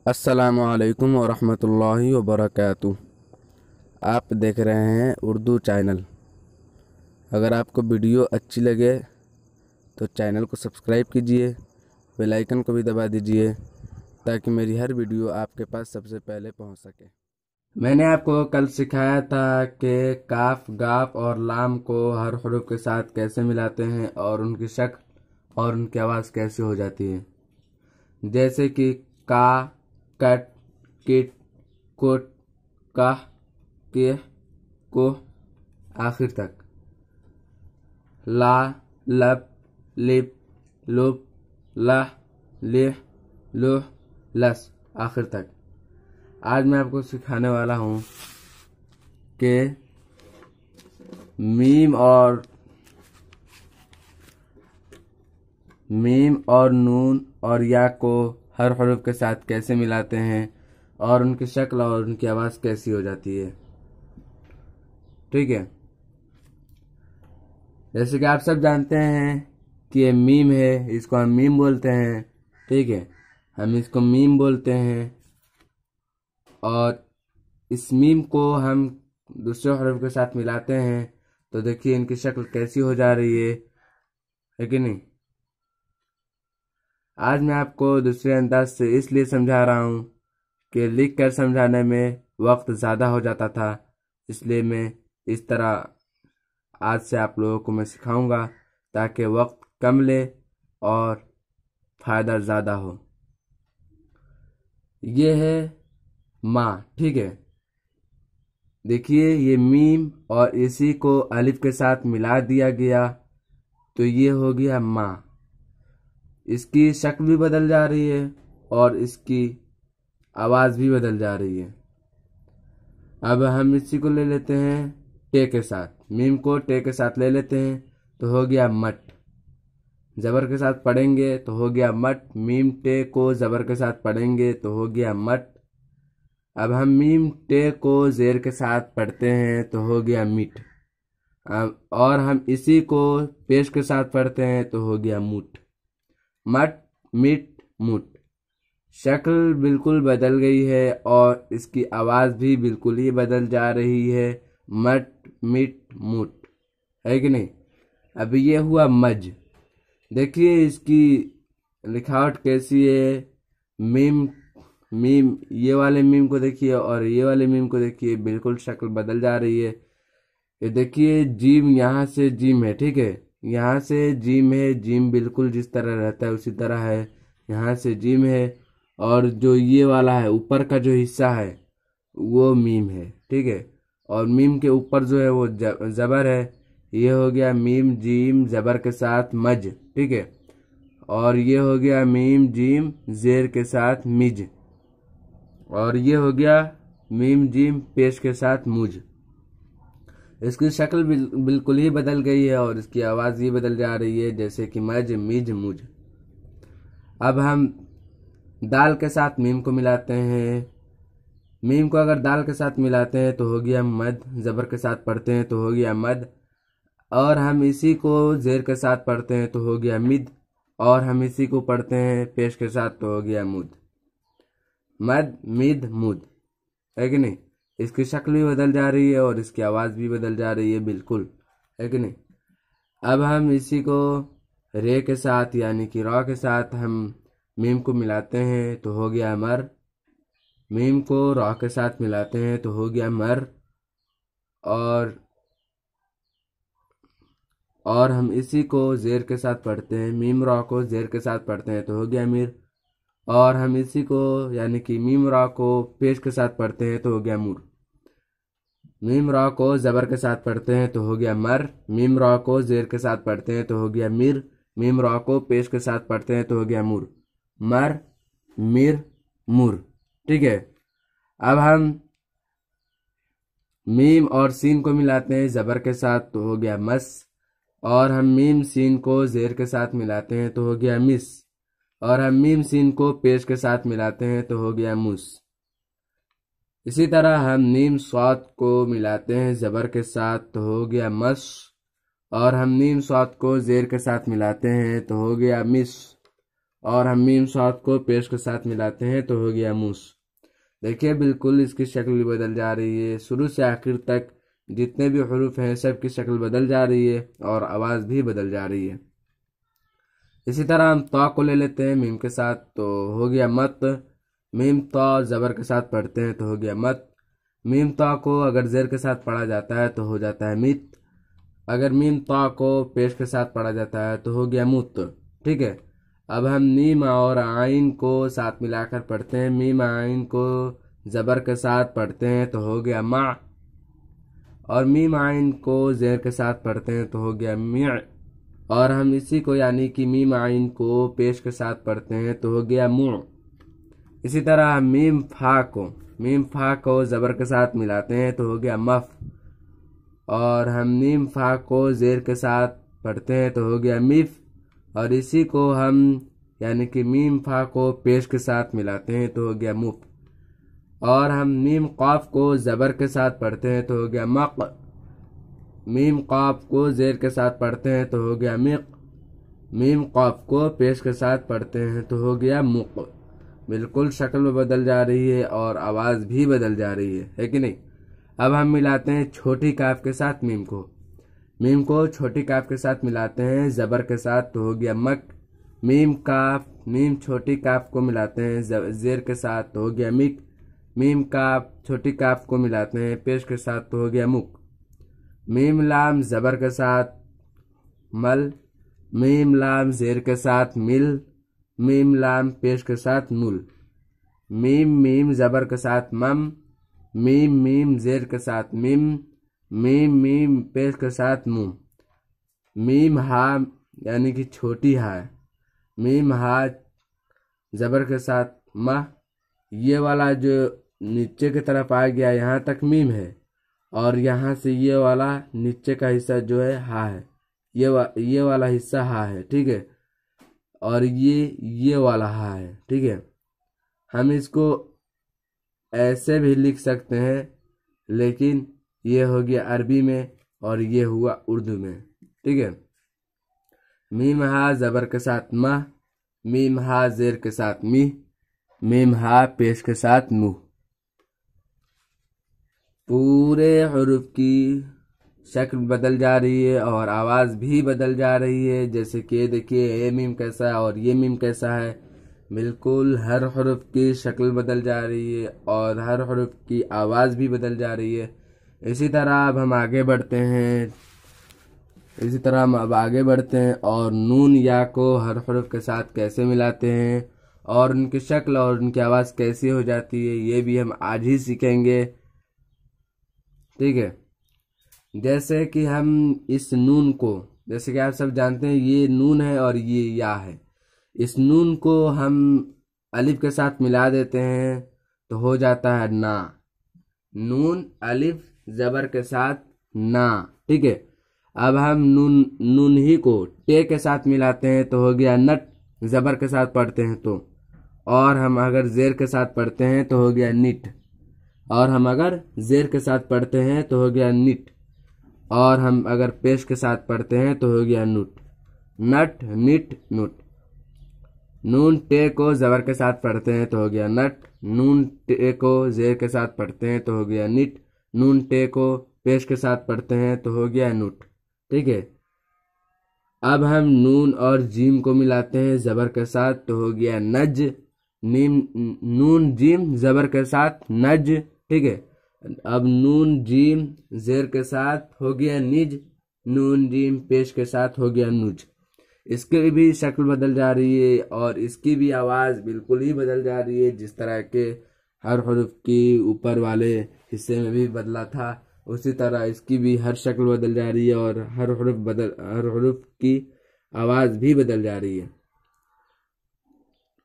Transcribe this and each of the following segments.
अस्सलामुअलैकुम वरहमतुल्लाहि वबरकातुह। आप देख रहे हैं उर्दू चैनल। अगर आपको वीडियो अच्छी लगे तो चैनल को सब्सक्राइब कीजिए, बेल आइकन को भी दबा दीजिए ताकि मेरी हर वीडियो आपके पास सबसे पहले पहुंच सके। मैंने आपको कल सिखाया था कि काफ, गाफ और लाम को हर हरूफ के साथ कैसे मिलाते हैं और उनकी शक्ल और उनकी आवाज़ कैसे हो जाती है। जैसे कि का, कट, किट, कुट, काह, के, को, आखिर तक। ला, लब, लिप, लुप, लह, लिह, लुह, लस, आखिर तक। आज मैं आपको सिखाने वाला हूँ कि मीम और नून और या को हर हरूफ के साथ कैसे मिलाते हैं और उनकी शक्ल और उनकी आवाज़ कैसी हो जाती है। ठीक है, जैसे कि आप सब जानते हैं कि ये मीम है, इसको हम मीम बोलते हैं। ठीक है, हम इसको मीम बोलते हैं और इस मीम को हम दूसरे हरफ के साथ मिलाते हैं तो देखिए इनकी शक्ल कैसी हो जा रही है कि नहीं। आज मैं आपको दूसरे अंदाज से इसलिए समझा रहा हूँ कि लिख कर समझाने में वक्त ज़्यादा हो जाता था, इसलिए मैं इस तरह आज से आप लोगों को मैं सिखाऊंगा ताकि वक्त कम ले और फ़ायदा ज़्यादा हो। ये है माँ। ठीक है, देखिए ये मीम और इसी को अलिफ के साथ मिला दिया गया तो ये हो गया माँ। इसकी शक्ल भी बदल जा रही है और इसकी आवाज़ भी बदल जा रही है। अब हम इसी को ले लेते हैं टे के साथ, मीम को टे के साथ ले लेते हैं तो हो गया मट। जबर के साथ पढ़ेंगे तो हो गया मट। मीम टे को जबर के साथ पढ़ेंगे तो हो गया मट। अब हम मीम टे को जेर के साथ पढ़ते हैं तो हो गया मिट। और हम इसी को पेश के साथ पढ़ते हैं तो हो गया मुट। मट, मिट, मुट। शक्ल बिल्कुल बदल गई है और इसकी आवाज़ भी बिल्कुल ही बदल जा रही है। मट, मिट, मुट, है कि नहीं। अब ये हुआ मज। देखिए इसकी लिखावट कैसी है। मीम मीम ये वाले मीम को देखिए और ये वाले मीम को देखिए, बिल्कुल शक्ल बदल जा रही है। ये देखिए जीम यहाँ से जीम है। ठीक है, यहाँ से जीम है, जीम बिल्कुल जिस तरह रहता है उसी तरह है। यहाँ से जीम है और जो ये वाला है ऊपर का जो हिस्सा है वो मीम है। ठीक है, और मीम के ऊपर जो है वो जबर है। ये हो गया मीम जीम जबर के साथ मज। ठीक है, और ये हो गया मीम जीम जेर के साथ मिज। और ये हो गया मीम जीम पेश के साथ मुझ। इसकी शक्ल बिल्कुल ही बदल गई है और इसकी आवाज़ ही बदल जा रही है, जैसे कि मज मिज मुझ। अब हम दाल के साथ मीम को मिलाते हैं। मीम को अगर दाल के साथ मिलाते हैं तो हो गया मद। जबर के साथ पढ़ते हैं तो हो गया मद। और हम इसी को जेर के साथ पढ़ते हैं तो हो गया मिद। और हम इसी को पढ़ते हैं पेश के साथ तो हो गया मुद। मद, मिद, मुद, है कि नहीं। इसकी शक्ल भी बदल जा रही है और इसकी आवाज़ भी बदल जा रही है, बिल्कुल, है कि नहीं। अब हम इसी को रे के साथ यानी कि रॉ के साथ हम मीम को मिलाते हैं तो हो गया मर। मीम को रॉ के साथ मिलाते हैं तो हो गया मर। और हम इसी को जेर के साथ पढ़ते हैं, मीम रॉ को जेर के साथ पढ़ते हैं तो हो गया मिर। और हम इसी को यानी कि मीम रॉ को पेश के साथ पढ़ते हैं तो हो गया मुर। मीम रॉ को जबर के साथ पढ़ते हैं तो हो गया मर। मीम रॉ को जेर के साथ पढ़ते हैं तो हो गया मिर। मीम रॉ को पेश के साथ पढ़ते हैं तो हो गया मुर। मर, मिर, मुर। ठीक है, अब हम मीम और सीन को मिलाते हैं जबर के साथ तो हो गया मस। और हम मीम सीन को जेर के साथ मिलाते हैं तो हो गया मिस। और हम मीम सीन को पेश के साथ मिलाते हैं तो हो गया मुस। इसी तरह हम नीम स्वाद को मिलाते हैं जबर के साथ तो हो गया मस। और हम नीम स्वाद को जेर के साथ मिलाते हैं तो हो गया मिस। और हम मीम साथ को पेश के साथ मिलाते हैं तो हो गया मूस। देखिए बिल्कुल इसकी शक्ल भी बदल जा रही है, शुरू से आखिर तक जितने भी हरूफ हैं सबकी शक्ल बदल जा रही है और आवाज़ भी बदल जा रही है। इसी तरह हम तौ को ले लेते हैं मीम के साथ तो हो गया मत। मीम तौ ज़बर के साथ पढ़ते हैं तो हो गया मत। मीम तौ को अगर ज़ेर के साथ पढ़ा जाता है तो हो जाता है मित। अगर मीम तौ को पेश के साथ पढ़ा जाता है तो हो गया मुत। ठीक है, अब हम मीम और आइन को साथ मिलाकर पढ़ते हैं। मीम आइन को ज़बर के साथ पढ़ते हैं तो हो गया मा, और मीम आइन को ज़ेर के साथ पढ़ते हैं तो हो गया मिया। और हम इसी को यानी कि मीम आइन को पेश के साथ पढ़ते हैं तो हो गया मुँ। इसी तरह हम मीम फा को ज़बर के साथ मिलाते हैं तो हो गया मफ, और हम मीम फा को ज़ेर के साथ पढ़ते हैं तो हो गया मिफ। और इसी को हम यानी कि मीम फा को पेश के साथ मिलाते हैं तो हो गया मुफ। और हम मीम क़ाफ को ज़बर के साथ पढ़ते हैं तो हो गया मक। मीम क़ाफ को ज़ेर के साथ पढ़ते हैं तो हो गया मिक। मीम क़ाफ को पेश के साथ पढ़ते हैं तो हो गया मुक। बिल्कुल शक्ल बदल जा रही है और आवाज़ भी बदल जा रही है कि नहीं। अब हम मिलाते हैं छोटी काफ के साथ मीम को। मीम को छोटी काफ के साथ मिलाते हैं ज़बर के साथ तो हो गया मक। मीम छोटी काफ को मिलाते हैं ज़ेर के साथ तो हो गया मिक। मीम काफ छोटी काफ को मिलाते हैं पेश के साथ तो हो गया मुक। मीम लाम ज़बर के साथ मल। मीम लाम ज़ेर के साथ मिल। मीम लाम पेश के साथ मुल। मीम ज़बर के साथ मम। मीम ज़ेर के साथ मिम। मीम पेश के साथ मुम। मीम हा यानी कि छोटी हा। मीम हा ज़बर के साथ मह। ये वाला जो नीचे की तरफ आ गया यहाँ तक मीम है, और यहाँ से ये वाला नीचे का हिस्सा जो है हा है। ये वाला हिस्सा हा है, ठीक है, और ये वाला हा है, ठीक है। हम इसको ऐसे भी लिख सकते हैं, लेकिन ये हो गया अरबी में और ये हुआ उर्दू में, ठीक है। मीम हा ज़बर के साथ मह। मीम हा ज़ेर के साथ मिह। मीम हा पेश के साथ मुह। पूरे हरूफ की शक्ल बदल जा रही है और आवाज़ भी बदल जा रही है। जैसे कि देखिए ये मीम कैसा है और ये मीम कैसा है। बिल्कुल हर हरूफ की शक्ल बदल जा रही है और हर हरूफ की आवाज़ भी बदल जा रही है। इसी तरह अब हम आगे बढ़ते हैं। और नून या को हर हरूफ के साथ कैसे मिलाते हैं और उनकी शक्ल और उनकी आवाज़ कैसी हो जाती है, ये भी हम आज ही सीखेंगे, ठीक है। जैसे कि हम इस नून को, जैसे कि आप सब जानते हैं ये नून है और ये या है। इस नून को हम अलिफ के साथ मिला देते हैं तो हो जाता है ना। नून अलिफ ज़बर के साथ ना, ठीक है। अब हम नून ही को टे के साथ मिलाते हैं तो हो गया नट, ज़बर के साथ पढ़ते हैं तो। और हम अगर ज़ेर के साथ पढ़ते हैं तो हो गया निट। और हम अगर ज़ेर के साथ पढ़ते हैं तो हो गया निट। और हम अगर पेश के साथ पढ़ते हैं तो हो गया नुट। नट निट नुट। नून टे को ज़बर के साथ पढ़ते हैं तो हो गया नट। नून टे को ज़ेर के साथ पढ़ते हैं तो हो गया निट। नून टे को पेश के साथ पढ़ते हैं तो हो गया नुट, ठीक है। अब हम नून और जीम को मिलाते हैं ज़बर के साथ तो हो गया नज। नून जीम ज़बर के साथ नज, ठीक है। अब नून जीम ज़ेर के साथ हो गया निज। नून जीम पेश के साथ हो गया नुज। इसकी भी शक्ल बदल जा रही है और इसकी भी आवाज़ बिल्कुल ही बदल जा रही है। जिस तरह के हर हरूफ की ऊपर वाले हिस्से में भी बदला था, उसी तरह इसकी भी हर शक्ल बदल जा रही है और हर हरूफ की आवाज़ भी बदल जा रही है।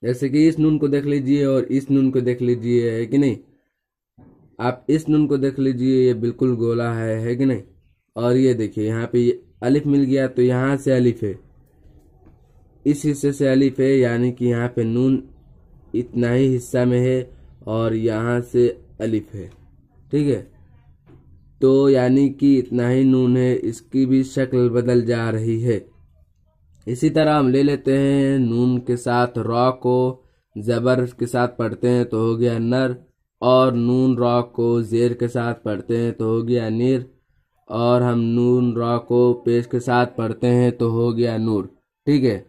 जैसे कि इस नून को देख लीजिए और इस नून को देख लीजिए, है कि नहीं। आप इस नून को देख लीजिए, ये बिल्कुल गोला है कि नहीं। और ये देखिए यहाँ पे अलिफ मिल गया तो यहाँ से अलिफ है, इस हिस्से से अलिफ है, यानी कि यहाँ पे नून इतना ही हिस्सा में है और यहाँ से अलिफ है, ठीक है। तो यानी कि इतना ही नून है, इसकी भी शक्ल बदल जा रही है। इसी तरह हम ले लेते हैं नून के साथ रॉ को ज़बर के साथ पढ़ते हैं तो हो गया नर, और नून रॉ को ज़ेर के साथ पढ़ते हैं तो हो गया निर, और हम नून रॉ को पेश के साथ पढ़ते हैं तो हो गया नूर। ठीक है।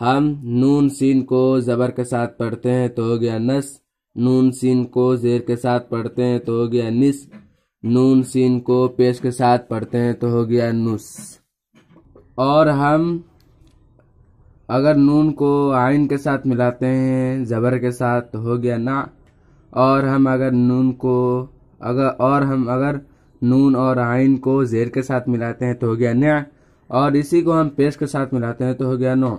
हम नून सीन को ज़बर के साथ पढ़ते हैं तो हो गया नस, नून सीन को ज़ेर के साथ पढ़ते हैं तो हो गया निस, नून सीन को पेश के साथ पढ़ते हैं तो हो गया नुस। और हम अगर नून को आइन के साथ मिलाते हैं ज़बर के साथ तो हो गया ना, और हम अगर नून और आइन को ज़ेर के साथ मिलाते हैं तो हो गया न्या, और इसी को हम पेश के साथ मिलाते हैं तो हो गया नो।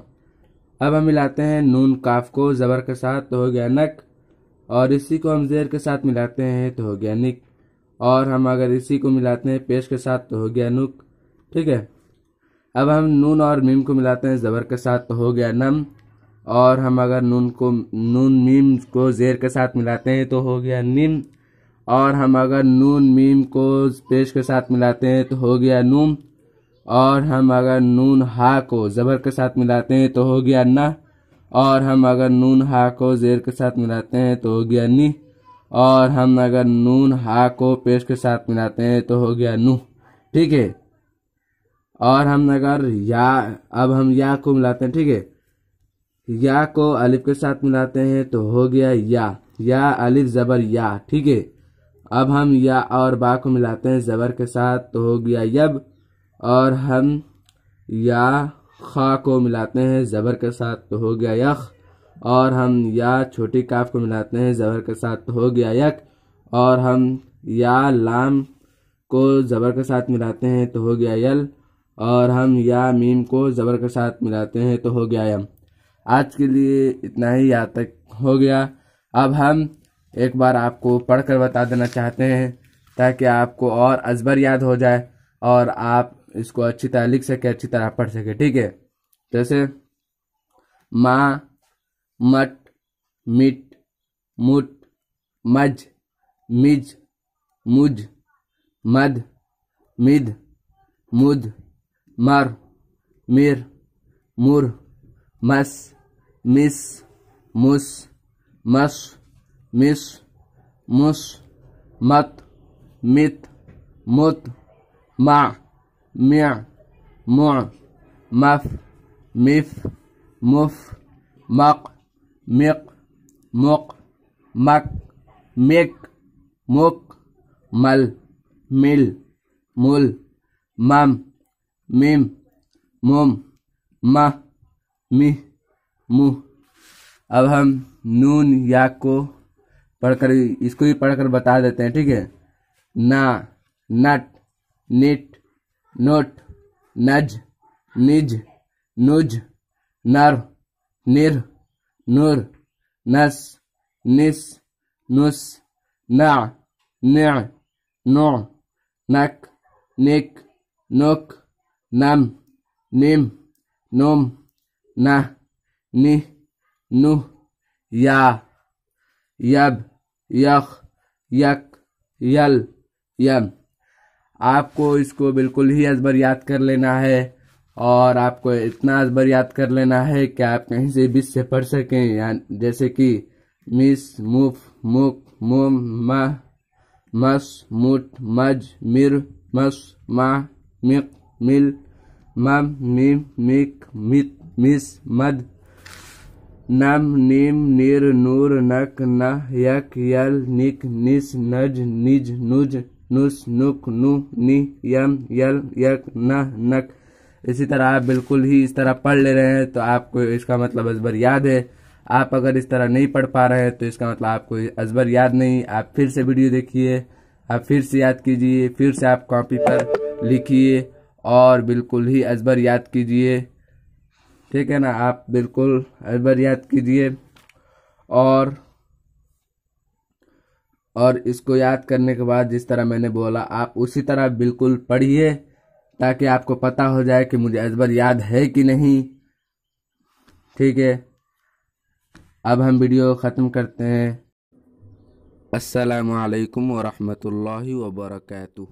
अब हम मिलाते हैं नून काफ को ज़बर के साथ तो हो गया नक, और इसी को हम ज़ेर के साथ मिलाते हैं तो हो गया निक, और हम अगर इसी को मिलाते हैं पेश के साथ तो हो गया नुक। ठीक है। अब हम नून और मीम को मिलाते हैं ज़बर के साथ तो हो गया नम, और हम अगर नून मीम को ज़ेर के साथ मिलाते हैं तो हो गया निम, और हम अगर नून मीम को पेश के साथ मिलाते हैं तो हो गया नूम, और हम अगर नून हा को ज़बर के साथ मिलाते हैं तो हो गया ना, और हम अगर नून हा को ज़ेर के साथ मिलाते हैं तो हो गया नी, और हम अगर नून हा को पेश के साथ मिलाते हैं तो हो गया नू। ठीक है। और हम अगर अब हम या को मिलाते हैं। ठीक है। या को अलिफ के साथ मिलाते हैं तो हो गया या अलिफ ज़बर या। ठीक है। अब हम या और बा को मिलाते हैं ज़बर के साथ तो हो गया यब, और हम या खा को मिलाते हैं ज़बर के साथ तो हो गया यख, और हम या छोटी काफ को मिलाते हैं ज़बर के साथ तो हो गया यक, और हम या लाम को ज़बर के साथ मिलाते हैं तो हो गया यल, और हम या मीम को ज़बर के साथ मिलाते हैं तो हो गया यम। आज के लिए इतना ही, यहाँ तक हो गया। अब हम एक बार आपको पढ़कर बता देना चाहते हैं ताकि आपको और अज़बर याद हो जाए और आप इसको अच्छी तरह लिख सके, अच्छी तरह पढ़ सके। ठीक है। जैसे मा, मट, मिट, मुट, मज, मिज, मुझ, मद, मिद, मुद, मर, मिर, मुर, मस, मिस, मुस, मस, मिस, मुस, मत, मित, मुत, मा, म्या, मुआ, मफ, मिफ, मुफ, मक, मिक, मुक, मक, मिक, मुक, मल, मिल, मुल, मम, मिम, मुम, मह, मिह, मुह। अब हम नून या को पढ़कर इसको ही पढ़कर बता देते हैं। ठीक है। ना, नट, निट, नोट, नज, निज, नुज, नर, निर, नूर, नस, निस, नुस, ना, न्या, नो, नक, निक, नुक, नम, निम, नुम, ना, निह, नुह, या, यब, यख, यक, यल, यम। आपको इसको बिल्कुल ही अज़बर याद कर लेना है, और आपको इतना अज़बर याद कर लेना है कि आप कहीं से भी से पढ़ सकें। जैसे कि मिस, मुफ, मुक, मुम, मह, मस, मुट, मज, मिर, मस, मा, मिक, मिल, मम, मिम, मिक, मित, मिस, मद, नम, नीम, निर, नूर, नक, नह, यक, यल, निक, निस, नज, निज, नुज, नुस, नुक, नु, नि, यम, यल, यक, नह, नक। इसी तरह आप बिल्कुल ही इस तरह पढ़ ले रहे हैं तो आपको इसका मतलब अज़बर याद है। आप अगर इस तरह नहीं पढ़ पा रहे हैं तो इसका मतलब आपको अज़बर याद नहीं। आप फिर से वीडियो देखिए, आप फिर से याद कीजिए, फिर से आप कॉपी पर लिखिए और बिल्कुल ही अज़बर याद कीजिए। ठीक है ना। आप बिल्कुल अज़बर याद कीजिए और इसको याद करने के बाद जिस तरह मैंने बोला आप उसी तरह बिल्कुल पढ़िए ताकि आपको पता हो जाए कि मुझे अज़बर याद है कि नहीं। ठीक है। अब हम वीडियो ख़त्म करते हैं। अस्सलामु अलैकुम व रहमतुल्लाहि व बरकातुहू।